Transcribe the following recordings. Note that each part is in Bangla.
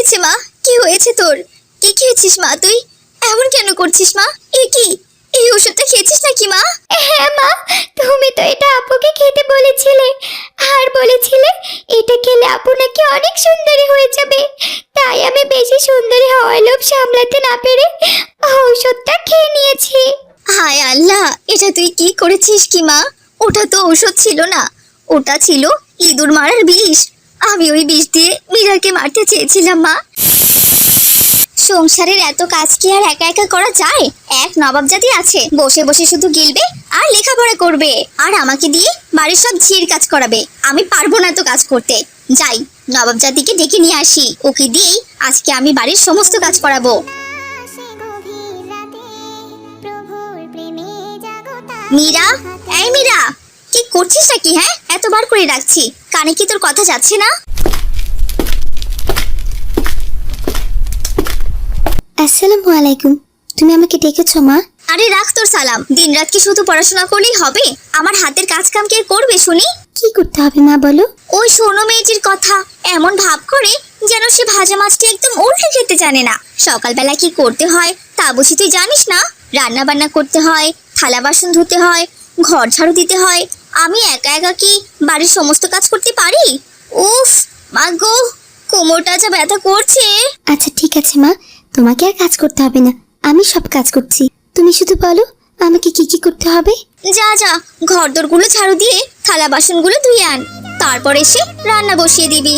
হয়েছে মা? কি হয়েছে তোর? কি খেয়েছিস মা তুই? এমন কেন করছিস মা? এ কি, এই ওষুধটা খেয়েছিস নাকি মা? হ্যাঁ মা, তুমি তো এটা আপুকে খেতে বলেছিলে, আর বলেছিলে এটা খেলে আপু নাকি অনেক সুন্দরী হয়ে যাবে। তাই আমি বেশি সুন্দরী হওয়ার লোভ সামলাতে না পেরে ঔষধটা খেয়ে নিয়েছি। হায় আল্লাহ, এটা তুই কি করেছিস কি মা? ওটা তো ঔষধ ছিল না, ওটা ছিল ইঁদুর মারার বিষ। আমি ওই বিষ দিয়ে মীরাকে মারতে চেয়েছিলাম মা। সংসারের এত কাজ কি আর একা একা করা যায়? এক নবাব জাতি আছে, বসে বসে শুধু গিলবে আর লেখাপড়া করবে, আর আমাকে দিয়ে বাড়ির সব ঝির কাজ করাবে। আমি পারবো না তো কাজ করতে। যাই, নবাব জাতিকে ডেকে নিয়ে আসি, ওকে দিয়েই আজকে আমি বাড়ির সমস্ত কাজ করাবো। মীরা, এই মীরা, কি করছিস নাকি? হ্যাঁ, এতবার করে ডাকছি, কানে কি তোর কথা যাচ্ছে না? আসসালামু আলাইকুম, তুমি আমাকে ডেকেছো মা? আরে রাখ তোর সালাম, দিনরাত কি শুধু পড়াশোনা করলেই হবে? আমার হাতের কাজ কাম কে করবে শুনি? কি করতে হবে মা বলো? ওই শোনো মেয়েটির কথা, এমন ভাব করে যেন সে ভাজা মাছটি একদম উল্টে খেতে জানে না। সকালবেলা কি করতে হয় তা বুঝি তুই জানিস না? রান্না বান্না করতে হয়, থালা বাসন ধুতে হয়, ঘর ঝাড়ু দিতে হয়। আমি একা একা কি বাড়ির সমস্ত কাজ করতে পারি? উফ মা গো, কোমরটা যা ব্যথা করছে। আচ্ছা ঠিক আছে মা, তোমাকে আর কাজ করতে হবে না, আমি সব কাজ করছি। তুমি শুধু বলো আমাকে কি কি করতে হবে। যা যা, ঘর দোরগুলো ঝাড়ু দিয়ে থালা বাসনগুলো ধুয়ে আন, তারপর এসে রান্না বসিয়ে দিবি।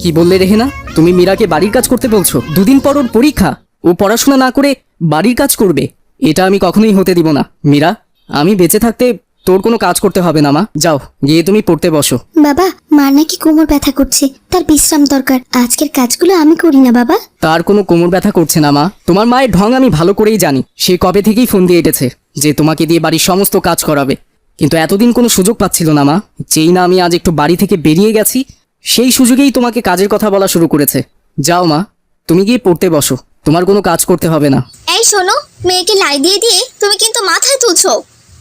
কি বললে রেহেনা? তুমি মীরাকে বাড়ির কাজ করতে বলছো? দুদিন পর ওর পরীক্ষা, ও পড়াশোনা না করে বাড়ির কাজ করবে? এটা আমি কখনোই হতে দিব না। মীরা, আমি বেঁচে থাকতে তোর কোনো কাজ করতে হবে না মা। যাও, গিয়ে তুমি পড়তে বসো। বাবা, মার নাকি কোমর ব্যথা করছে, তার বিশ্রাম দরকার। আজকের কাজগুলো আমি করি না বাবা। তার কোনো কোমর ব্যথা করছে না মা। তোমার মায়ের ঢং আমি ভালো করেই জানি। সে কবে থেকেই ফোন দিয়ে এটেছে যে তোমাকে দিয়ে বাড়ির সমস্ত কাজ করাবে, কিন্তু এতদিন কোনো সুযোগ পাচ্ছিল না মা। যেই না আমি আজ একটু বাড়ি থেকে বেরিয়ে গেছি, সেই সুযোগেই তোমাকে কাজের কথা বলা শুরু করেছে। যাও মা, তুমি গিয়ে পড়তে বসো, তোমার কোনো কাজ করতে হবে না। এই শোনো, মেয়েকে লাই দিয়ে দিয়ে তুমি কিন্তু মাথায় তুলছো,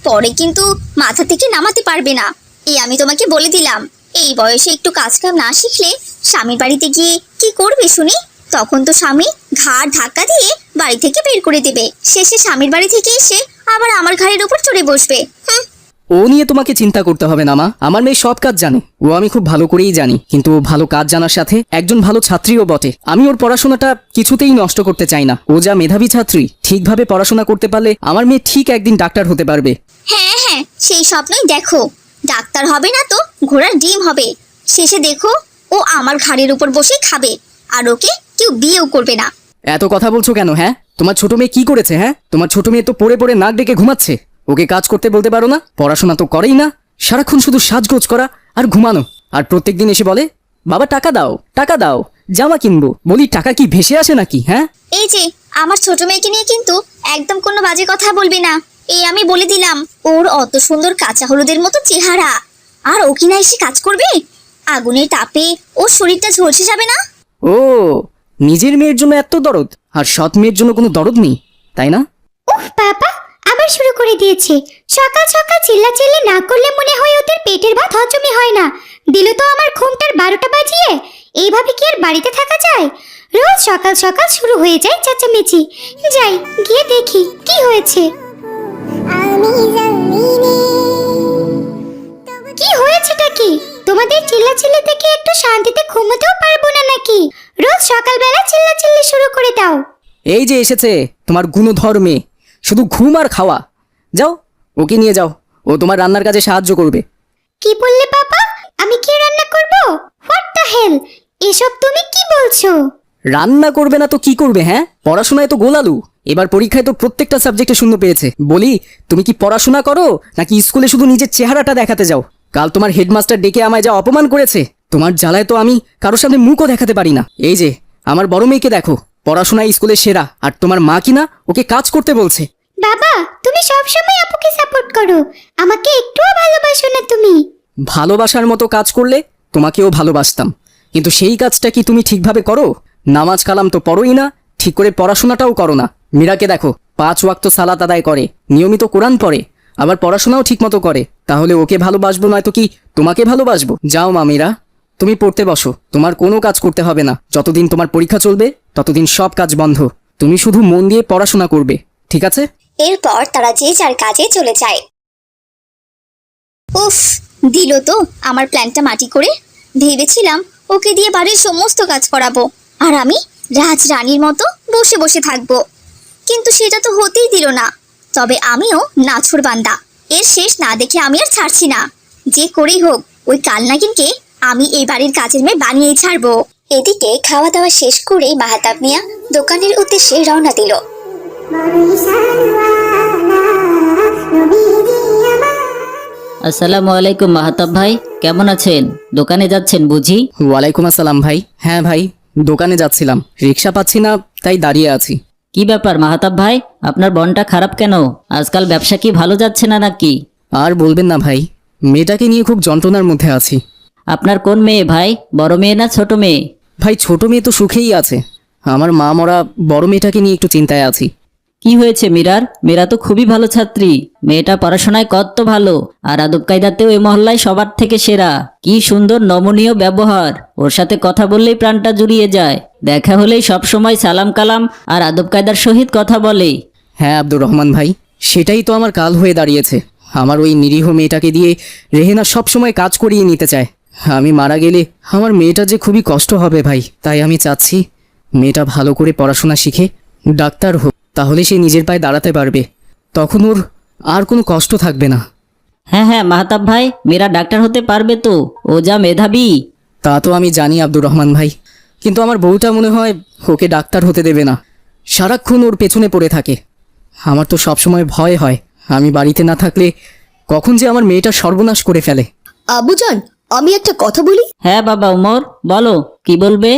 পরে কিন্তু মাথা থেকে নামাতে পারবে না। এই আমি তোমাকে বলে দিলাম। এই বয়সে একটু কাজ কাম না শিখলে স্বামীর বাড়িতে গিয়ে কি করবে শুনি? তখন তো স্বামী ঘাড় ধাক্কা দিয়ে বাড়ি থেকে বের করে দেবে, শেষে স্বামীর বাড়ি থেকে এসে আবার আমার ঘাড়ের উপর চড়ে বসবে। ও নিয়ে তোমাকে চিন্তা করতে হবে না মা। আমার মেয়ে সব কাজ জানে, ও আমি খুব ভালো করেই জানি। কিন্তু ও ভালো কাজ জানার সাথে একজন ভালো ছাত্রীও বটে। আমি ওর পড়াশোনাটা কিছুতেই নষ্ট করতে চাই না। ও যা মেধাবী ছাত্রী, ঠিকভাবে পড়াশোনা করতে পারলে আমার মেয়ে ঠিক একদিন ডাক্তার হতে পারবে। হ্যাঁ হ্যাঁ, সেই স্বপ্নই দেখো। ডাক্তার হবে না তো ঘোড়ার ডিম হবে। শেষে দেখো ও আমার ঘাড়ের উপর বসে খাবে, আর ওকে কেউ বিয়েও করবে না। এত কথা বলছো কেন? হ্যাঁ, তোমার ছোট মেয়ে কি করেছে? হ্যাঁ, তোমার ছোট মেয়ে তো পড়ে পড়ে নাক ডেকে ঘুমাচ্ছে। ওকে কাজ করতে বলতে পারো না? পড়াশোনা তো করেই না, সারাক্ষণ শুধু সাজগোজ করা আর ঘুমানো। আর প্রত্যেকদিন এসে বলে বাবা টাকা দাও, টাকা দাও, জামা কিনবো। বলি টাকা কি ভেসে আসে নাকি? হ্যাঁ, এই যে আমার ছোট মেয়েকে নিয়ে কিন্তু একদম কোনো বাজে কথা বলবি না, এই আমি বলে দিলাম। ওর অত সুন্দর কাঁচা হলুদের মতো চেহারা, আর ও কিনা এসে কাজ করবে? আগুনের তাপে ওর শরীরটা ঝলসে যাবে না? ও নিজের মেয়ের জন্য এত দরদ, আর সৎ মেয়ের জন্য কোনো দরদ নেই, তাই না? উফ বাবা, আবার শুরু করে দিয়েছে। সকাল সকাল চিল্লাচিল্লি না করলে মনে হয় ওদের পেটের ভাত হজমই হয় না। দিল তো আমার ঘুমটার 12টা বাজিয়ে। এইভাবে কি আর বাড়িতে থাকা যায়? রোজ সকাল সকাল শুরু হয়ে যায় চেঁচামেচি। যাই, গিয়ে দেখি কি হয়েছে। কি হয়েছেটা কি? তোমাদের চিল্লাচিল্লি থেকে একটু শান্তিতে ঘুমোতেও পারবো না নাকি? রোজ সকালবেলা চিল্লাচিল্লি শুরু করে দাও। এই যে এসেছে তোমার গুণধর মেয়ে, শুধু ঘুম আর খাওয়া। যাও, ওকে নিয়ে যাও, ও তোমার রান্নার কাজে সাহায্য করবে। কি বললে বাবা? আমি কি রান্না করব? হোয়াট দ্য হেল, এসব তুমি কি বলছো? রান্না করবে না তো কি করবে? হ্যাঁ, পড়াশোনায় তো গোলালু, এবার পরীক্ষায় তো প্রত্যেকটা সাবজেক্টে শূন্য পেয়েছে। বলি তুমি কি পড়াশোনা করো নাকি স্কুলে শুধু নিজের চেহারাটা দেখাতে যাও? কাল তোমার হেডমাস্টার ডেকে আমায় যা অপমান করেছে, তোমার জ্বালায় তো আমি কারোর সামনে মুখও দেখাতে পারি না। এই যে আমার বড় মেয়েকে দেখো, পড়াশোনায় স্কুলে সেরা, আর তোমার মা কিনা ওকে কাজ করতে বলছে। বাবা, তুমি সব সময় আপুকে সাপোর্ট করো, আমাকে একটুও ভালোবাসো না তুমি। ভালোবাসার মতো কাজ করলে তোমাকেও ভালোবাসতাম, কিন্তু সেই কাজটা কি তুমি ঠিকভাবে করো? নামাজ কালাম তো পড়োই না, ঠিক করে পড়াশোনাটাও করো না। মীরাকে দেখো 5 ওয়াক্ত সালাত আদায় করে, নিয়মিত কোরআন পড়ে, আবার পড়াশোনাও ঠিকমতো করে। তাহলে ওকে ভালোবাসবো নয়তো কি তোমাকে ভালোবাসবো? যাও মা মীরা, তুমি পড়তে বসো, তোমার কোনো কাজ করতে হবে না। যতদিন তোমার পরীক্ষা চলবে ততদিন সব কাজ বন্ধ। তুমি শুধু মন দিয়ে পড়াশোনা করবে, ঠিক আছে? এরপর তারা যে যার কাজে চলে যায়। উফ, দিল তো আমার প্ল্যানটা মাটি করে। ভেবেছিলাম ওকে দিয়ে বাড়ির সমস্ত কাজ করাবো আর আমি রাজরানীর মতো বসে বসে থাকবো, কিন্তু সেটা তো হতেই দিল না। তবে আমিও নাছোড় বান্দা, এর শেষ না দেখে আমি আর ছাড়ছি না। যে করেই হোক ওই কালনাগিনকে আমি এই বাড়ির কাজের মেয়ে বানিয়েই ছাড়বো। এদিকে খাওয়া দাওয়া শেষ করেই মাহাতাব মিয়া দোকানের উদ্দেশ্যে রওনা দিল। আসসালামু আলাইকুম মাহাতাব ভাই, কেমন আছেন? দোকানে যাচ্ছেন বুঝি? ওয়ালাইকুম আসসালাম ভাই। হ্যাঁ ভাই, দোকানে যাচ্ছিলাম, রিক্সা পাচ্ছি না তাই দাঁড়িয়ে আছি। কি ব্যাপার মাহাতাব ভাই, আপনার মনটা খারাপ কেন? আজকাল ব্যবসা কি ভালো যাচ্ছে না নাকি? আর বলবেন না ভাই, মেয়েটাকে নিয়ে খুব যন্ত্রণার মধ্যে আছি। আপনার কোন মেয়ে ভাই, বড় মেয়ে না ছোট মেয়ে? ভাই ছোট মেয়ে তো সুখেই আছে, আমার মা মরা বড় মেয়েটাকে নিয়ে একটু চিন্তায় আছি। কি হয়েছে মীরার? মীরা তো খুবই ভালো ছাত্রী, মেয়েটা পড়াশোনায় কত ভালো, আর আদব কায়দাতেও এই মহল্লায় সবার থেকে সেরা। কি সুন্দর নমনীয় ব্যবহার, ওর সাথে কথা বললেই প্রাণটা জুড়িয়ে যায়। দেখা হলেই সব সময় সালাম কালাম আর আদব কায়দার সহিত কথা বলে। হ্যাঁ আব্দুর রহমান ভাই, সেটাই তো আমার কাল হয়ে দাঁড়িয়েছে। আমার ওই নিরীহ মেয়েটাকে দিয়ে রেহেনা সব সময় কাজ করিয়ে নিতে চায়। আমি মারা গেলে আমার মেয়েটা যে খুবই কষ্ট হবে ভাই, তাই আমি চাচ্ছি মেয়েটা ভালো করে পড়াশোনা শিখে ডাক্তার হোক, তাহলে সে নিজের পায়ে দাঁড়াতে পারবে, তখন ওর আর কোনো কষ্ট থাকবে না। হ্যাঁ হ্যাঁ মাহাতাব ভাই, মীরা ডাক্তার হতে পারবে তো, ও যা মেধাবী। তা তো আমি জানি আব্দুর রহমান ভাই, কিন্তু আমার বউটা মনে হয় ওকে ডাক্তার হতে দেবে না, সারাক্ষণ ওর পেছনে পড়ে থাকে। আমার তো সবসময় ভয় হয় আমি বাড়িতে না থাকলে কখন যে আমার মেয়েটা সর্বনাশ করে ফেলে। আব্বুজান, আমি একটা কথা বলি। হ্যাঁ বাবা উমর, বলো কি বলবে?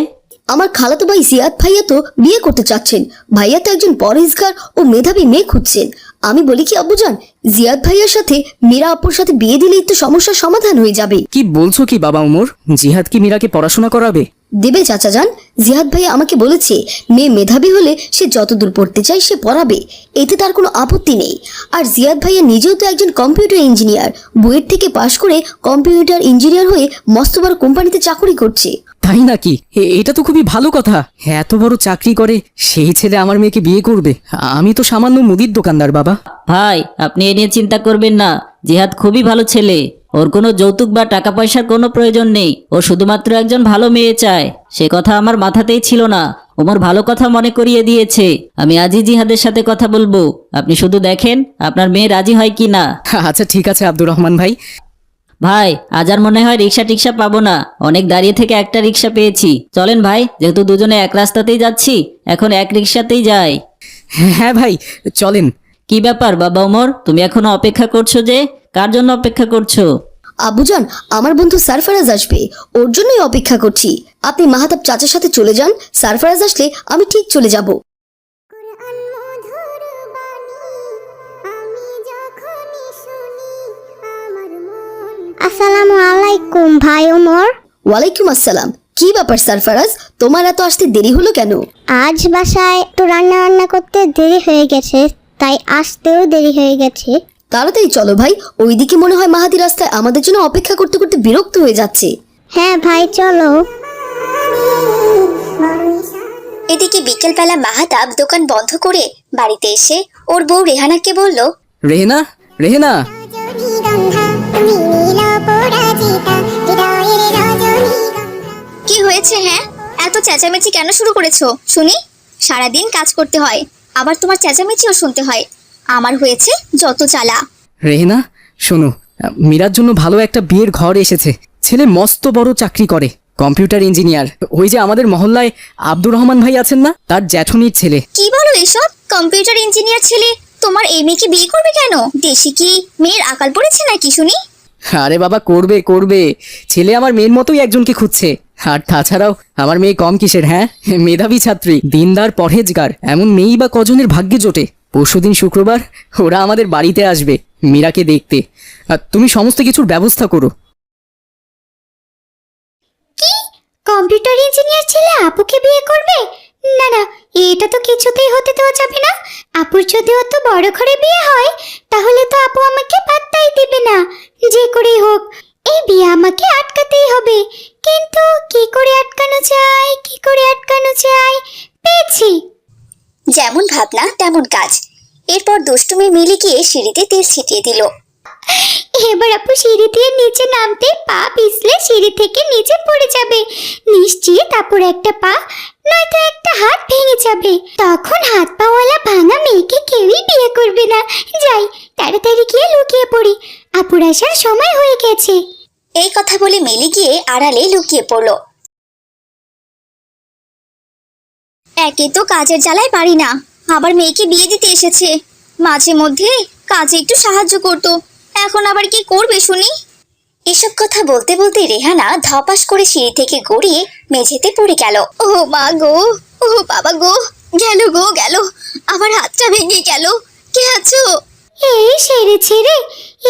আমার খালাতো ভাই জিয়াদ ভাইয়া তো বিয়ে করতে চাচ্ছেন। ভাইয়া তো একজন পরহেজগার ও মেধাবী মেয়ে খুঁজছেন। আমি বলি কি আব্বুজান, জিয়াদ ভাইয়ার সাথে মীরা আপুর সাথে বিয়ে দিলেই তো সমস্যার সমাধান হয়ে যাবে। কি বলছো কি বাবা উমর, জিহাদ কি মীরাকে পড়াশোনা করাবে? দেবে চাচাজান, জিয়াদ ভাইয়া আমাকে বলেছে মেয়ে মেধাবী হলে সে যতদূর পড়তে চায় সে পড়াবে, এতে তার কোনো আপত্তি নেই। আর জিয়াদ ভাইয়া নিজেও তো একজন কম্পিউটার ইঞ্জিনিয়ার, বুয়েট থেকে পাশ করে কম্পিউটার ইঞ্জিনিয়ার হয়ে মস্ত বড় কোম্পানিতে চাকরি করছে। তাই নাকি? এটা তো খুবই ভালো কথা। এত বড় চাকরি করে সেই ছেলে আমার মেয়েকে বিয়ে করবে? আমি তো সামান্য মুদির দোকানদার বাবা। ভাই আপনি এ নিয়ে চিন্তা করবেন না, জিহাদ খুবই ভালো ছেলে, ওর কোনো যৌতুক বা টাকা পয়সার কোনো প্রয়োজন নেই। ও শুধুমাত্র একজন ভালো মেয়ে চায়। সে কথা আমার মাথাতেই ছিল না, ওমর ভালো কথা মনে করিয়ে দিয়েছে। আমি আজই জিহাদের সাথে কথা বলবো, আপনি শুধু দেখেন আপনার মেয়ে রাজি হয় কি না। আচ্ছা ঠিক আছে আব্দুর রহমান ভাই। ভাই আজ আর মনে হয় রিক্সা টিক্সা পাবো না, অনেক দাঁড়িয়ে থেকে একটা রিক্সা পেয়েছি। চলেন ভাই, যেহেতু দুজনে এক রাস্তাতেই যাচ্ছি, এখন এক রিক্সাতেই যাই। হ্যাঁ ভাই চলেন। কি ব্যাপার বাবা ওমর, তুমি এখনো অপেক্ষা করছো যে? কার জন্য অপেক্ষা করছো? আব্বুজান, আমার বন্ধু সারফারাজ আসবে, ওর জন্যই অপেক্ষা করছি। আপনি মাহাতাব চাচার সাথে চলে যান, সারফারাজ আসলে আমি ঠিক চলে যাব। আসসালামু আলাইকুম ভাই ওমর। ওয়ালাইকুম আসসালাম। কি ব্যাপার সারফারাজ, তোমার এত আসতে দেরি হলো কেন? আজ বাসায় একটু রান্না বান্না করতে দেরি হয়ে গেছে, তাই আসতেও দেরি হয়ে গেছে। তাড়াতাড়ি চলো ভাই, ওইদিকে মনে হয় মাহাদি রাস্তায় আমাদের জন্য অপেক্ষা করতে করতে বিরক্ত হয়ে যাচ্ছে। হ্যাঁ ভাই চলো। এদিকে বিকেলবেলা মাহাতাব দোকান বন্ধ করে বাড়িতে এসে ওর বউ রেহানাকে বলল, রেহেনা, রেহেনা, কি হয়েছে? হ্যাঁ, এত চেঁচামেচি কেন শুরু করেছো শুনি? সারাদিন কাজ করতে হয়, আবার তোমার চেঁচামেচিও শুনতে হয়। আমার হয়েছে যত জ্বালা। রেহেনা শোনো, মীরার জন্য ভালো একটা বিয়ের ঘর এসেছে। ছেলে মস্ত বড় চাকরি করে, কম্পিউটার ইঞ্জিনিয়ার। ওই যে আমাদের মহল্লায় আব্দুর রহমান ভাই আছেন না, তার জ্যাঠুনির ছেলে। কি বলো এসব? কম্পিউটার ইঞ্জিনিয়ার ছেলে তোমার এই মেয়েকে বিয়ে করবে কেন? দেশে কি মেয়ের আকাল পড়েছে নাকি শুনি? আরে বাবা করবে করবে, ছেলে আমার মেয়ের মতোই একজনকে খুঁজছে। আর তাছাড়াও আমার মেয়ে কম কিসের, হ্যাঁ মেধাবী ছাত্রী, দিনদার পরহেজগার, এমন মেয়েই বা কজনের ভাগ্যে জোটে। পরশুদিন শুক্রবার ওরা আমাদের বাড়িতে আসবে মীরাকে দেখতে। আর তুমি সমস্ত কিছুর ব্যবস্থা করো। কম্পিউটার ইঞ্জিনিয়ার ছেলে আপুকে বিয়ে করবে? না না, এটা তো কিছুতেই হতে দেওয়া যাবে না। আপুর যদি অত বড় ঘরে বিয়ে হয় তাহলে তো আপু আমাকে পাত্তাই দেবে না। যে করেই হোক এই বিয়ে আমাকে আটকাতেই হবে। কিন্তু কি করে আটকানো যায়, কি করে আটকানো যায়? পেয়েছি। যেমন ভাবনা তেমন কাজ। এরপর দুষ্টুমি মিলি গিয়ে সিঁড়িতে তেল ছিটিয়ে দিল। এবার আপু সিঁড়ি দিয়ে নিচে নামতে পা পিছলে সিঁড়ি থেকে নিচে পড়ে যাবে। নিশ্চিত আপুর একটা পা নয়তো একটা হাত ভেঙে যাবে। তখন হাত পাওয়ালা ভাঙা মেয়েকে কেউই বিয়ে করবে না। যাই, তাড়াতাড়ি গিয়ে লুকিয়ে পড়ি, আপুর আসার সময় হয়ে গেছে। এই কথা বলে মিলি গিয়ে আড়ালে লুকিয়ে পড়ল। একে তো কাজের জ্বালায় পারি না, আবার মেয়েকে বিয়ে দিতে এসেছে। মাঝে মধ্যে কাজে একটু সাহায্য করতো, এখন আবার কি করবে শুনি। এসব কথা বলতে বলতে রেহানা ধপাস করে সিঁড়ি থেকে গড়িয়ে মেঝেতে পড়ে গেল। ও মা গো, ও বাবা গো, গেল গো গেল, আমার হাতটা ভেঙে গেল। কে আছো? এই সেরেছে রে,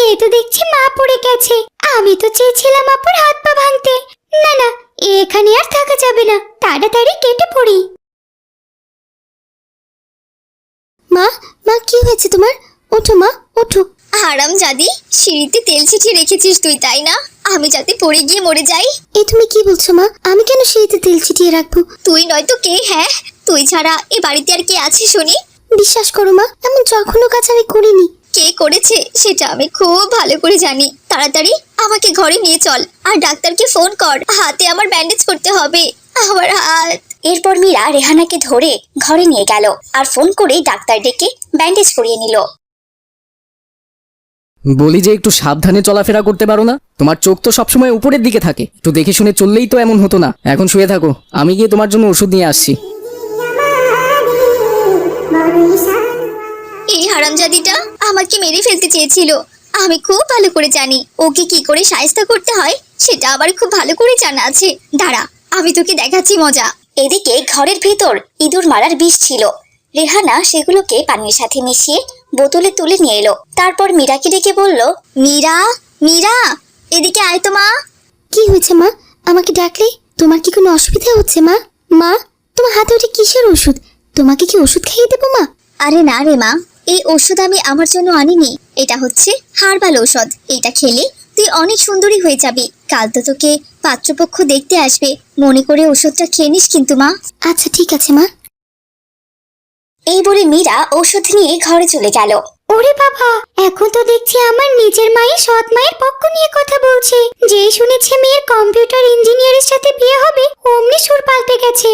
এই তো দেখছি মা পড়ে গেছে। আমি তো চেয়েছিলাম আপুর হাত পা ভাঙতে। না না, এখানে আর থাকা যাবে না, তাড়াতাড়ি কেটে পড়ি। মা, মা কি হয়েছে তোমার? ওঠো মা, ওঠো। হারামজাদি, সিঁড়িতে তেল ছিটিয়ে রেখেছিস তুই, তাই না? আমি যাতে পড়ে গিয়ে মরে যাই। এ তুমি কি বলছো মা? আমি কেন সিঁড়িতে তেল ছিটিয়ে রাখবো? তুই নয়তো কে? হ্যাঁ, তুই ছাড়া এ বাড়িতে আর কে আছে শুনি? বিশ্বাস করো মা, এমন জঘন্য কাজ আমি করিনি। কে করেছে সেটা আমি খুব ভালো করে জানি। তাড়াতাড়ি আমাকে ঘরে নিয়ে চল, আর ডাক্তারকে ফোন কর, হাতে আমার ব্যান্ডেজ করতে হবে, আমার হাত। এরপর মীরা রেহানাকে ধরে ঘরে নিয়ে গেল আর ফোন করে ডাক্তার ডেকে ব্যান্ডেজ করিয়ে নিল। বলি যে একটু সাবধানে চলাফেরা করতে পারো না? তোমার চোখ তো সবসময় উপরের দিকে থাকে, একটু দেখে শুনে চললেই তো এমন হতো না। এখন শুয়ে থাকো, আমি গিয়ে তোমার জন্য ওষুধ নিয়ে আসছি। এই হারামজাদিটা আমাকে মেরে ফেলতে চেয়েছিল। আমি খুব ভালো করে জানি ওকে কি করে শায়েস্তা করতে হয়, সেটা আবার খুব ভালো করে জানা আছে। দাঁড়া, আমি তোকে দেখাচ্ছি মজা। এদিকে ঘরের ভেতর ইঁদুর মারার বিষ ছিল। রেহানা সেগুলোকে পানির সাথে মিশিয়ে বোতলে তুলে নিয়ে এলো। তারপর মীরাকে ডেকে বলল, মীরা, মীরা, এদিকে আয় তো মা। কি হয়েছে মা? আমাকে ডাকলে? তোমার কি কোনো অসুবিধা হচ্ছে মা? মা, তোমার হাতে ওটা কিসের ওষুধ? তোমাকে কি ওষুধ খাইয়ে দেবো মা? আরে না রে মা, এই ওষুধ আমি আমার জন্য আনিনি। এটা হচ্ছে হার্বাল ঔষধ। এটা খেলে তুই অনেক সুন্দরী হয়ে যাবি। কাল তো তোকে পাত্রপক্ষ দেখতে আসবে, মনে করে ওষুধটা খেয়ে নিস কিন্তু মা। আচ্ছা ঠিক আছে মা। এই বলে মীরা ওষুধ নিয়ে ঘরে চলে গেল। ওরে বাবা, এখন তো দেখছি আমার নিজের মায়ের সৎ মায়ের পক্ষ নিয়ে কথা বলছে। যেই শুনেছে মেয়ের কম্পিউটার ইঞ্জিনিয়ারের সাথে বিয়ে হবে, অমনি সুর পাল্টে গেছে।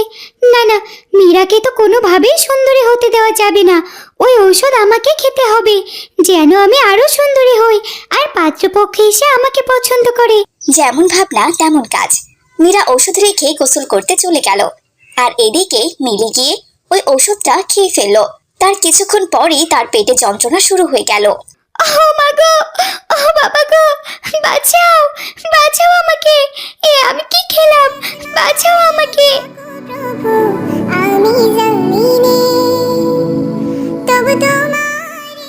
না না, মীরাকে তো কোনোভাবেই সুন্দরী হতে দেওয়া যাবে না। ওই ঔষধ আমাকে খেতে হবে, যেন আমি আরো সুন্দরী হই আর পাত্রপক্ষে এসে আমাকে পছন্দ করে। যেমন ভাবনা তেমন কাজ। মীরা ওষুধ রেখে গোসল করতে চলে গেল, আর এদিকে মিলি গিয়ে ওই ওষুধটা খেয়ে ফেললো। তার কিছুক্ষণ পরেই তার পেটে যন্ত্রণা শুরু হয়ে গেল। ও মা গো, ও বাবা গো, বাঁচাও, বাঁচাও আমাকে। আমি কি খেলাম? বাঁচাও আমাকে।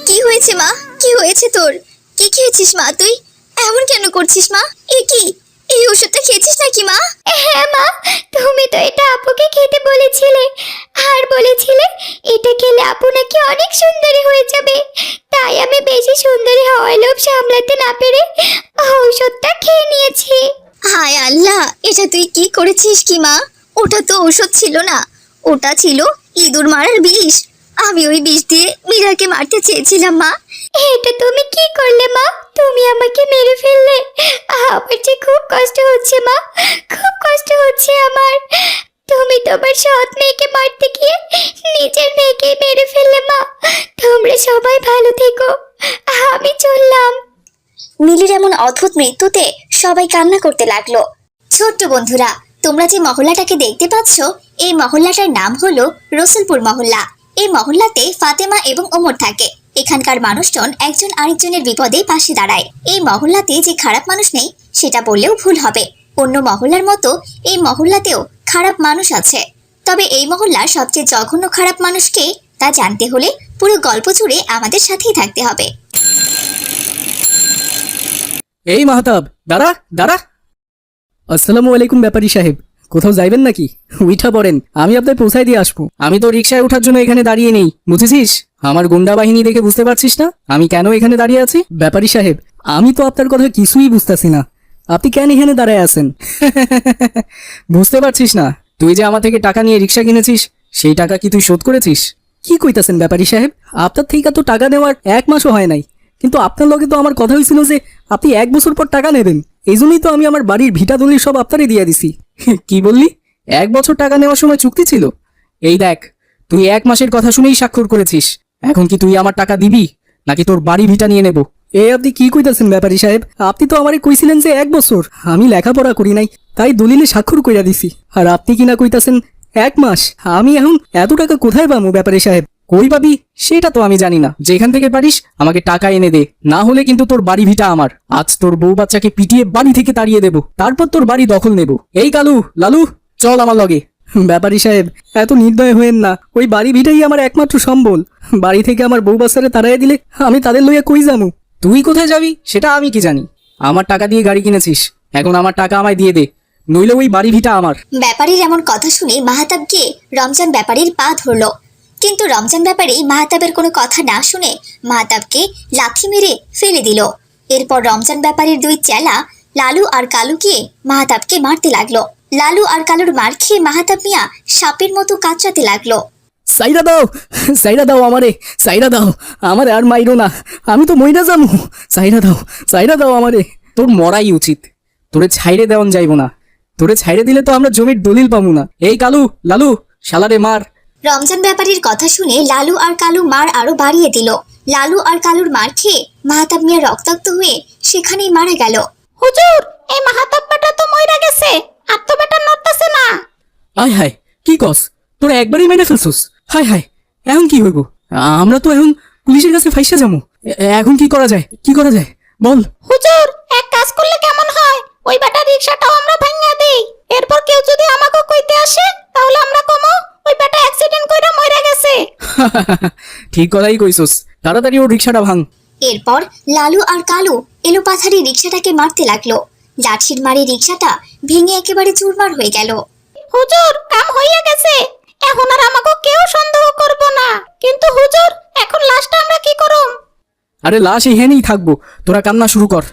কি হয়েছে মা? কি হয়েছে তোর? কি খেয়েছিস মা তুই? এমন কেন করছিস মা? এ কি, এই ওষুধটা খেয়েছিস নাকি মা? হ্যাঁ মা, তুমি তো এটা আপুকে খেতে বলেছিলে, আর বলেছিলে এটা খেলে আপু নাকি অনেক সুন্দরী হয়ে যাবে। তাই আমি বেশি সুন্দরী হওয়ার লোভ সামলাতে না পেরে ঔষধটা খেয়ে নিয়েছি। হায় আল্লাহ, এটা তুই কি করেছিস কি মা? ওটা তো ঔষধ ছিল না, ওটা ছিল ইঁদুর মারার বিষ। আমি ওই বিষ দিয়ে মীরাকে মারতে চেয়েছিলাম মা। এটা তুমি কি করলে মা? তুমি আমাকে মেরে ফেললে। আমার যে খুব কষ্ট হচ্ছে মা, খুব কষ্ট হচ্ছে আমার। তুমি তোমার সৎ মেয়েকে মারতে গিয়ে নিজের মেয়েকে মেরে ফেললে মা। তোমরা সবাই ভালো থেকো, আমি চললাম। মিলির এমন অদ্ভুত মৃত্যুতে সবাই কান্না করতে লাগলো। ছোট্ট বন্ধুরা, তোমরা যে মহল্লাটাকে দেখতে পাচ্ছ, এই মহল্লাটার নাম হলো রসুলপুর মহল্লা। এই মহল্লাতে ফাতেমা এবং ওমর থাকে। এখানকার মানুষজন একজন আরেকজনের বিপদে পাশে দাঁড়ায়। এই মহল্লাতে যে খারাপ মানুষ নেই সেটা বললেও ভুল হবে। অন্য মহল্লার মতো এই মহল্লাতেও খারাপ মানুষ আছে, তবে এই মহল্লার সবচেয়ে জঘন্য খারাপ মানুষকে তা জানতে হলে পুরো গল্প জুড়ে আমাদের সাথেই থাকতে হবে। এই মাহতাব, দাঁড়া দাঁড়া। আসসালামু আলাইকুম ব্যাপারী সাহেব, কোথাও যাইবেন নাকি? উঠা পড়েন, আমি আপনার পৌঁছায় দিয়ে আসবো। আমি তো রিকশায় ওঠার জন্য এখানে দাঁড়িয়ে নেই, বুঝেছিস? আমার গুন্ডা বাহিনী দেখে বুঝতে পারছিস না আমি কেন এখানে দাঁড়িয়ে আছি? ব্যাপারী সাহেব, আমি তো আপনার কথা কিছুই বুঝতেছি না। আপনি কেন এখানে দাঁড়ায় আছেন? বুঝতে পারছিস না তুই যে আমার থেকে টাকা নিয়ে রিক্সা কিনেছিস, সেই টাকা কি তুই শোধ করেছিস? কি কইতাছেন ব্যাপারী সাহেব? আপনার থেকে তো টাকা নেওয়ার 1 মাসও হয় নাই, কিন্তু আপনার লগে তো আমার কথা হয়েছিল যে আপনি 1 বছর পর টাকা নেবেন। এই জন্যই তো আমি আমার বাড়ির ভিটা দলিল সব আপনারই দিয়ে দিছি। কি বললি? 1 বছর টাকা নেওয়ার সময় চুক্তি ছিল? এই দেখ, তুই 1 মাসের কথা শুনেই স্বাক্ষর করেছিস। এখন কি তুই আমার টাকা দিবি নাকি তোর বাড়ি ভিটা নিয়ে নেব? আপনি কি কইতাছেন ব্যাপারী সাহেব? আপনি তো আমারে কইছিলেন যে 1 বছর। আমি লেখাপড়া করি নাই, তাই দলিলে স্বাক্ষর কইরা দিছি। আর আপনি কি না কইতাছেন 1 মাস। আমি এখন এত টাকা কোথায় পাবো ব্যাপারী সাহেব? কই পাবি সেটা তো আমি জানি না। যেখান থেকে পারিস আমাকে টাকা এনে দে, না হলে কিন্তু তোর বাড়ি ভিটা আমার। আজ তোর বউ বাচ্চাকে পিটিয়ে বাড়ি থেকে তাড়িয়ে দেব, তারপর তোর বাড়ি দখল নেব। এই কালু, লালু, চল আমার লগে। ব্যাপারী সাহেব, এত নির্দয় হয়েন না। ওই বাড়ি ভিটাই আমার একমাত্র সম্বল। বাড়ি থেকে আমার বউ বাচ্চারে তাড়াইয়া দিলে আমি তাদের লইয়া কই যামু? তুই কোথায় যাবি সেটা আমি কি জানি? আমার টাকা দিয়ে গাড়ি কিনেছিস, এখন আমার টাকা আমায় দিয়ে দে, নইলে ওই বাড়ি ভিটা আমার। ব্যাপারীর এমন কথা শুনে মাহাতাব গিয়ে রমজান ব্যাপারীর পা ধরলো, কিন্তু রমজান ব্যাপারী মাহাতাবের কোনো কথা না শুনে মাহাতাবকে লাথি মেরে ফেলে দিল। এরপর রমজান ব্যাপারীর 2 চেলা লালু আর কালু গিয়ে মাহাতাবকে মারতে লাগলো। লালু আর কালুর মার খেয়ে মাহাতাব মিয়া সাপের মতো কাঁচাতে লাগলো। সাইরা দাও, সাইরা দাও আমারে, সাইরা দাও আমারে, আর মাইরো না, আমি তো মইরা যামু। সাইরা দাও, সাইরা দাও আমারে। তোর মরাই উচিত, তোরে ছাইরে দেওয়ান যাইব না। তোরে ছাইরে দিলে তো আমরা জমির দলিল পাবো না। এই কালু, লালু, শালারে মার। রমজান ব্যাপারীর কথা শুনে লালু আর কালু মার আরো বাড়িয়ে দিল। লালু আর কালুর মার খেয়ে মাহাতাব মিয়া রক্তাক্ত হয়ে সেখানেই মারা গেল। হুজুর, এই মাহাতাব বেটা তো মইরা গেছে, আর তো বেটা নড়তাছে না। আয় হায়, কি কস? তোরা একবারই মেরে ফেলছস? হায় হায়, এখন কি হইব? আমরা তো এখন পুলিশের কাছে ফাইসা যাবো। এখন কি করা যায়, কি করা যায় বল? হুজুর, এক কাজ করলে কেমন হয়? ওই বেটা রিকশাটাও আমরা ভাঙিয়া দেই, এরপর কেউ যদি আমাকে কইতে আসে তাহলে আমরা কমো ওই বেটা অ্যাক্সিডেন্ট কইরা মইরা গেছে। ঠিক কথাই কইছস, তাড়াতাড়ি ওর রিক্সাটা ভাঙ। এরপর লালু আর কালু এলোপাথারি রিক্সাটাকে মারতে লাগলো। লাঠির মারে রিক্সাটা ভেঙে একেবারে চুরমার হয়ে গেল। হুজুর, কাম হইয়া গেছে, এখন আর আমাকে কেউ সন্দেহ করব না। কিন্তু হুজুর, এখন লাশটা আমরা কি করব? আরে লাশ এখানেই থাকবো, তোরা কান্না শুরু কর।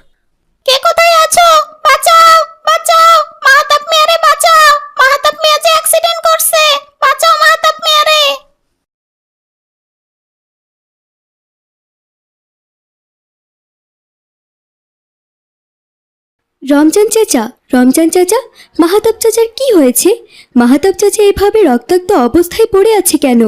কে কোথায় আছো? বাঁচাও, বাঁচাও, মাহাতাব মিয়ারে বাঁচাও, মাহাতাব মিয়া যে অ্যাক্সিডেন্ট করছে, বাঁচাও মাহাতাব মিয়ারে। রমজান চাচা, রমজান চাচা, মাহাতাব চাচার কি হয়েছে? মাহাতাব চাচা এভাবে রক্তাক্ত অবস্থায় পড়ে আছে কেন?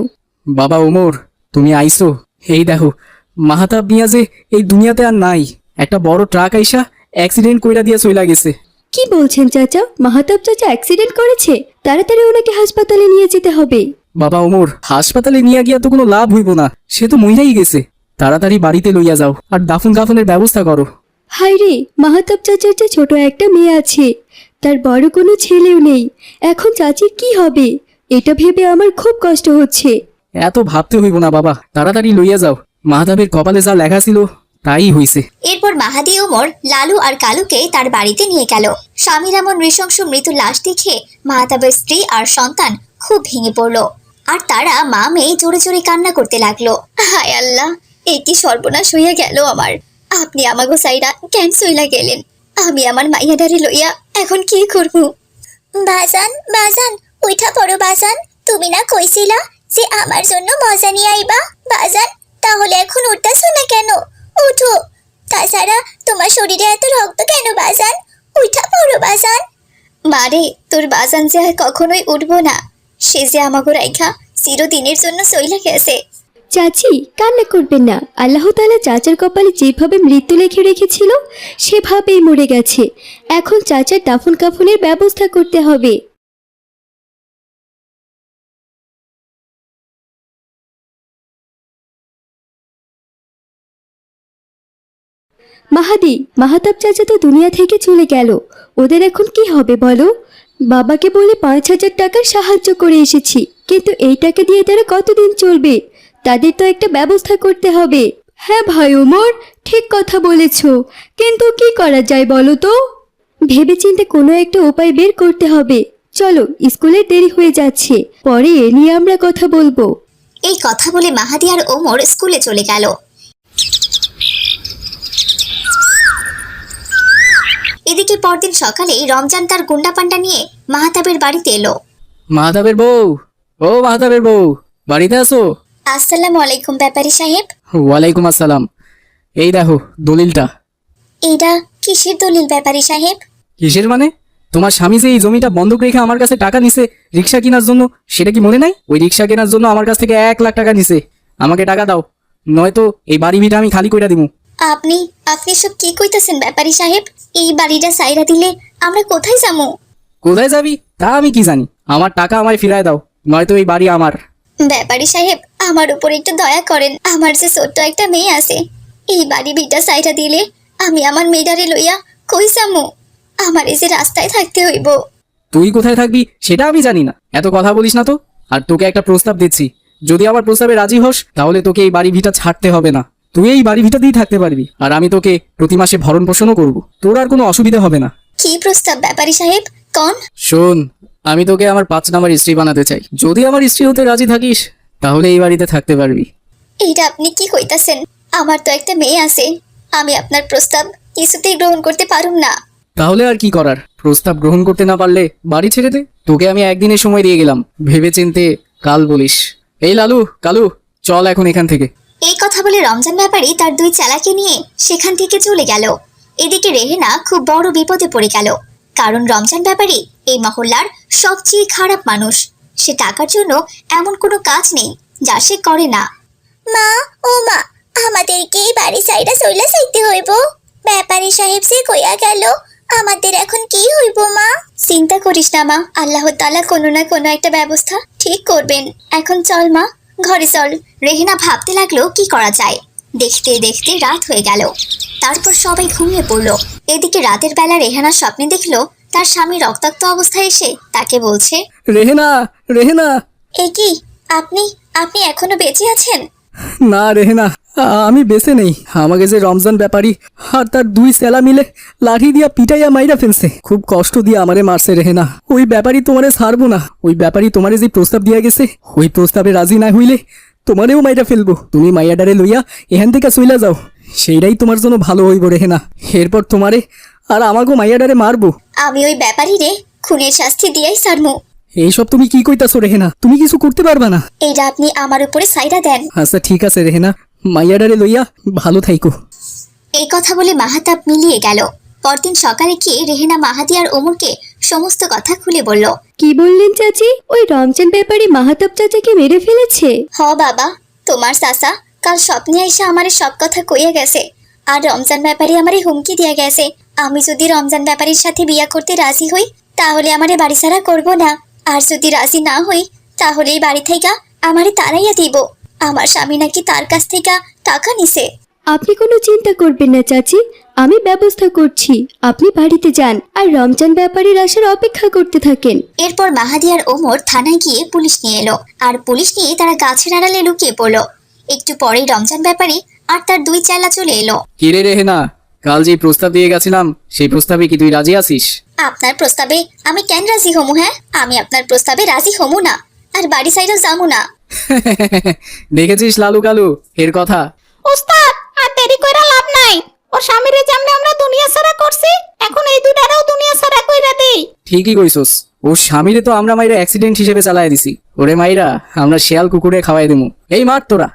বাবা ওমর, তুমি আইছো। এই দেখো, মাহাতাব মিয়া যে এই দুনিয়াতে আর নাই। একটা বড় ট্রাক আইসা অ্যাক্সিডেন্ট কইরা দিয়া চইলা গেছে। কি বলছেন চাচা? মাহাতাব চাচা অ্যাক্সিডেন্ট করেছে? তাড়াতাড়ি ওনাকে হাসপাতালে নিয়ে যেতে হবে। বাবা ওমর, হাসপাতালে নিয়ে গিয়া তো কোনো লাভ হইব না, সে তো মইরাই গেছে। তাড়াতাড়ি বাড়িতে লইয়া যাও আর দাফন কাফনের ব্যবস্থা করো। হায় রে, মাহাতাব চাচার যে ছোট একটা মেয়ে আছে, তার বড় কোনো ছেলেও নেই। এখন চাচির কি হবে? এটা ভেবে আমার খুব কষ্ট হচ্ছে। এত ভাবতে হইব না বাবা, তাড়াতাড়ি লইয়া যাও। মাহাতাবের কপালে যা লেখা ছিল তাই হইছে। এরপর মাহাদি ওমর লালু আর কালুকে তার বাড়িতে নিয়ে গেল। স্বামীর এমন নৃশংস মৃত লাশ দেখে মাহাতাবের স্ত্রী আর সন্তান খুব ভেঙে পড়লো, আর তারা মা মেয়ে জোরে জোরে কান্না করতে লাগলো। হায় আল্লাহ, এই কি সর্বনাশ হইয়া গেল আমার। আপনি আমাগো সাইরা কেন সইলা গেলেন? আমি আমার মাইয়াডারে লইয়া এখন কি করব? বাজান, বাজান, উঠা পড়ো বাজান। তুমি না কইছিলা যে আমার জন্য মজা নিয়ে আইবা? বাজান, তাহলে এখন উঠতাছো না কেন? উঠো। তাছাড়া তোমার শরীরে এত রক্ত কেন বাজান? উঠা পড়ো বাজান। মারে, তোর বাজান যে আর কখনোই উঠবো না। সে যে আমাগো রাইখা চিরদিনের জন্য সইলা গেছে। চাচি, কান্না করবেন না। আল্লাহ তাআলা চাচার কপালে যেভাবে মৃত্যু লিখে রেখেছিল সেভাবেই মরে গেছে। এখন চাচার দাফন কাফনের ব্যবস্থা করতে হবে। মাহাদি, মাহাতাব চাচা তো দুনিয়া থেকে চলে গেল। ওদের এখন কি হবে বলো? বাবাকে বলে 5,000 টাকার সাহায্য করে এসেছি, কিন্তু এই টাকা দিয়ে তারা কতদিন চলবে? তাদের তো একটা ব্যবস্থা করতে হবে। হ্যাঁ ভাই ওমর, ঠিক কথা বলেছ, কিন্তু কি করা যায় বলো তো? ভেবেচিন্তে কোনো একটা উপায় বের করতে হবে। চলো, স্কুলের দেরি হয়ে যাচ্ছে, পরে এ নিয়ে আমরা কথা বলবো। এই কথা বলে মাহাদি আর ওমর স্কুলে চলে গেল। এদিকে পরদিন সকালে রমজান তার গুন্ডা পান্ডা নিয়ে মাহাতাবের বাড়িতে এলো। মাহতাবের বউ, ও মাহতাবের বউ, বাড়িতে আসো। আসসালামু আলাইকুম ব্যাপারী সাহেব। ওয়ালাইকুম আসসালাম। এই দেখো দলিলটা। এইটা কিসের দলিল ব্যাপারী সাহেব? কিসের মানে? তোমার স্বামী যে এই জমিটা বন্ধক রেখে আমার কাছে টাকা নিছে রিক্সা কেনার জন্য, সেটা কি মনে নাই? ওই রিক্সা কেনার জন্য আমার কাছ থেকে 1 লাখ টাকা নিছে। আমাকে টাকা দাও, নয়তো এই বাড়ি ভিটা আমি খালি কইরা দিমু। আপনি আপনি সব কি কইতাছেন ব্যাপারী সাহেব? এই বাড়িটা সাইরা দিলে আমরা কোথায় যাবো? কোথায় যাবি তা আমি কি জানি? আমার টাকা আমায় ফিরায় দাও, নয়তো এই বাড়ি আমার। ব্যাপারী সাহেব, আমার উপর একটু দয়া করেন। আমার যে ছোট্ট একটা মেয়ে আছে, এই বাড়ি ভিটা সাইরা দিলে আমি আমার মেয়েটারে লইয়া কই যামু? আমার এই যে রাস্তায় থাকতে হইব। তুই কোথায় থাকবি সেটা আমি জানি না, এত কথা বলিস না তো। আর তোকে একটা প্রস্তাব দিচ্ছি, যদি আমার প্রস্তাবে রাজি হোস তাহলে তোকে এই বাড়ি ভিটা ছাড়তে হবে না। তুই এই বাড়ি ভিটাতেই থাকতে পারবি, আর আমি তোকে প্রতি মাসে ভরণ পোষণও করবো। তোর আর কোনো অসুবিধা হবে না। কি প্রস্তাব ব্যাপারী সাহেব, কোন? শোন, আমি তোকে আমার 5 নাম্বার স্ত্রী বানাতে চাই। যদি আমার স্ত্রী হতে রাজি থাকিস তাহলে এই বাড়িতে থাকতে পারবি। এইটা আপনি কি কইতাছেন? আমার তো একটা মেয়ে আছে, আমি আপনার প্রস্তাব কিছুতেই গ্রহণ করতে পারুম না। তাহলে আর কি করার? প্রস্তাব গ্রহণ করতে না পারলে বাড়ি ছেড়ে দে। তোকে আমি 1 দিনের সময় দিয়ে গেলাম, ভেবে চিনতে কাল বলিস। এই লালু, কালু, চল এখন এখান থেকে। এই কথা বলে রমজান ব্যাপারী তার 2 চেলাকে নিয়ে সেখান থেকে চলে গেল। এদিকে রেহেনা খুব বড় বিপদে পড়ে গেল, কারণ রমজান ব্যাপারী এই মহল্লার সবচেয়ে খারাপ মানুষ। সে টাকার জন্য এমন কোনো কাজ নেই যা সে করে না। মা, ও মা, আমাদেরকে এই বাড়ি সাইডা চইলা যাইতে হইব। ব্যাপারী সাহেব যে কইয়া গেল, আমাদের এখন কি হইব মা? চিন্তা করিস না মা, আল্লাহ তাআলা কোনো না কোনো একটা ব্যবস্থা ঠিক করবেন। এখন চল মা, ঘরে চল। রেহেনা ভাবতে লাগলো কি করা যায়। দেখতে দেখতে রাত হয়ে গেল, তারপর সবাই ঘুমিয়ে পড়লো। এদিকে রাতের বেলা রেহানা স্বপ্নে দেখলো তার স্বামী রক্তাক্ত অবস্থায় এসে তাকে বলছে, রেহেনা, রেহেনা। এ কি, আপনি আপনি এখনো বেঁচে আছেন? না রেহেনা, আমি বেঁচে নেই। আমাকে যে রমজান ব্যাপারী আর তার 2 চেলা মিলে লাঠি দিয়া পিটাইয়া মাইরা ফেলছে। খুব কষ্ট দিয়ে আমারে মারছে রেহেনা। ওই ব্যাপারী তোমারে ছাড়বো না। ওই ব্যাপারী তোমারে যে প্রস্তাব দিয়া গেছে, ওই প্রস্তাবে রাজি না হইলে তোমারেও মাইরা ফেলবো। তুমি মাইয়াডারে লইয়া এখান থেকে চইলা যাও, সেইটাই তোমার জন্য ভালো হইব রেহেনা। এরপর তোমারে আর আমাকেও মাইয়াডারে মারবো। আমি ওই ব্যাপারী রে খুনের শাস্তি দিয়েই ছাড়মু। এইসব তুমি কি কইতাছো রেহেনা? তুমি কিছু করতে পারবা না। এইটা আপনি আমার উপরে সাইডা দেন। আচ্ছা ঠিক আছে রেহেনা, মাইয়াডারে লইয়া ভালো থাইকো। এই কথা বলে মাহাতাব মিলিয়ে গেল। পরদিন সকালে গিয়ে রেহেনা মাহাদি আর ওমরকে সমস্ত কথা খুলে বলল। কি বললেন চাচি? ওই রমজান ব্যাপারী মাহাতাব চাচাকে মেরে ফেলেছে? হ বাবা, তোমার চাচা কাল স্বপ্নে এসে আমারে সব কথা কইয়া গেছে। আর রমজান ব্যাপারী আমারে হুমকি দিয়া গেছে, আমি যদি রমজান ব্যাপারীর সাথে বিয়া করতে রাজি হই তাহলে আমারে বাড়ি ছাড়া করব না, আর যদি রাজি না হই তাহলে এই বাড়ি থেকে আমারে তাড়াইয়া দিব। আমার স্বামী নাকি তার কাছ থেকে টাকা নিছে। আপনি কোনো চিন্তা করবেন না চাচি, আমি ব্যবস্থা করছি। আপনি বাড়িতে যান আর রমজান ব্যাপারীর আসার অপেক্ষা করতে থাকেন। এরপর মাহাদি আর ওমর থানায় গিয়ে পুলিশ নিয়ে এলো, আর পুলিশ নিয়ে তারা গাছের আড়ালে লুকিয়ে পড়লো। একটু পরেই রমজান ব্যাপারী আর তার 2 চেলা চলে এলো। কিরে রেহেনা, কাল যে প্রস্তাব দিয়ে গেছিলাম সেই প্রস্তাবে কি তুই রাজি আছিস? আপনার প্রস্তাবে আমি কেন রাজি হমু? হ্যাঁ, আমি আপনার প্রস্তাবে রাজি হমু না, আর বাড়ি সাইডেও যাবো না। দেখেছিস লালু কালু এর কথা? ওস্তাদ, আর দেরি কইরা লাভ নাই। ওর স্বামীরে যেমনে আমরা দুনিয়া ছাড়া করছি, এখন এই দুটারেও দুনিয়া ছাড়া কইরা দেই। ঠিকই কইছস, ওর স্বামীরে তো আমরা মাইরা অ্যাক্সিডেন্ট হিসেবে চালায় দিছি। ওরে মাইরা আমরা শিয়াল কুকুরে খাওয়াই দেবো। এই মার তোরা।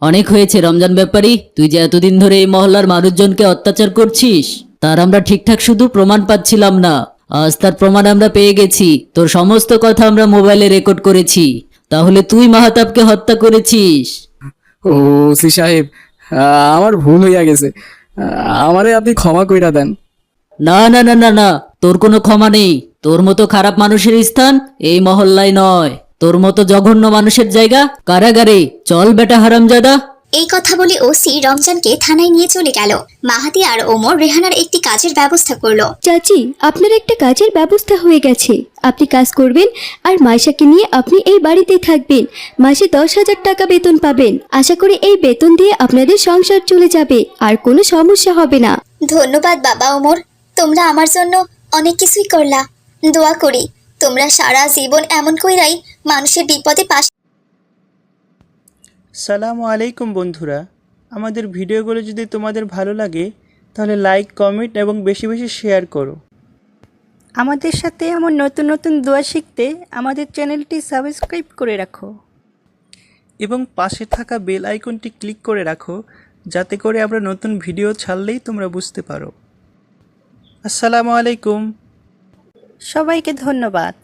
অনেক হয়েছে রমজান ব্যাপারী, তুই যে এতদিন ধরে এই মহল্লার মানুষজনকে অত্যাচার করছিস তার আমরা ঠিকঠাক শুধু প্রমাণ পাচ্ছিলাম না। আজ তার প্রমাণ আমরা পেয়ে গেছি। তোর সমস্ত কথা আমরা মোবাইলে রেকর্ড করেছি। তাহলে তুই মাহাতাবকে হত্যা করেছিস? ও ওসি সাহেব, আমার ভুল হইয়া গেছে, আমারে আপনি ক্ষমা কইরা দেন। না না না না না, তোর কোনো ক্ষমা নেই। তোর মতো খারাপ মানুষের স্থান এই মহল্লায় নয়, তোর মতো জঘন্য মানুষের জায়গা কারাগারে। চল বেটা হারামজাদা। এই কথা বলে ওসি রমজানকে থানায় নিয়ে চলে গেল। মাহাদি আর ওমর রেহানার একটি কাজের ব্যবস্থা করলো। চাচি, আপনার একটা কাজের ব্যবস্থা হয়ে গেছে। আপনি কাজ করবেন আর মাইশাকে নিয়ে আপনি এই বাড়িতেই থাকবেন। মাসে 10,000 টাকা বেতন পাবেন। আশা করি এই বেতন দিয়ে আপনাদের সংসার চলে যাবে আর কোনো সমস্যা হবে না। ধন্যবাদ বাবা ওমর, তোমরা আমার জন্য অনেক কিছুই করলা। দোয়া করি তোমরা সারা জীবন এমন কইরাই মানুষের বিপদে পাশে। সালামু আলাইকুম বন্ধুরা, আমাদের ভিডিওগুলো যদি তোমাদের ভালো লাগে তাহলে লাইক, কমেন্ট এবং বেশি বেশি শেয়ার করো। আমাদের সাথে এমন নতুন নতুন দোয়া শিখতে আমাদের চ্যানেলটি সাবস্ক্রাইব করে রাখো এবং পাশে থাকা বেল আইকনটি ক্লিক করে রাখো, যাতে করে আমরা নতুন ভিডিও ছাড়লেই তোমরা বুঝতে পারো। আসসালামু আলাইকুম। সবাইকে ধন্যবাদ।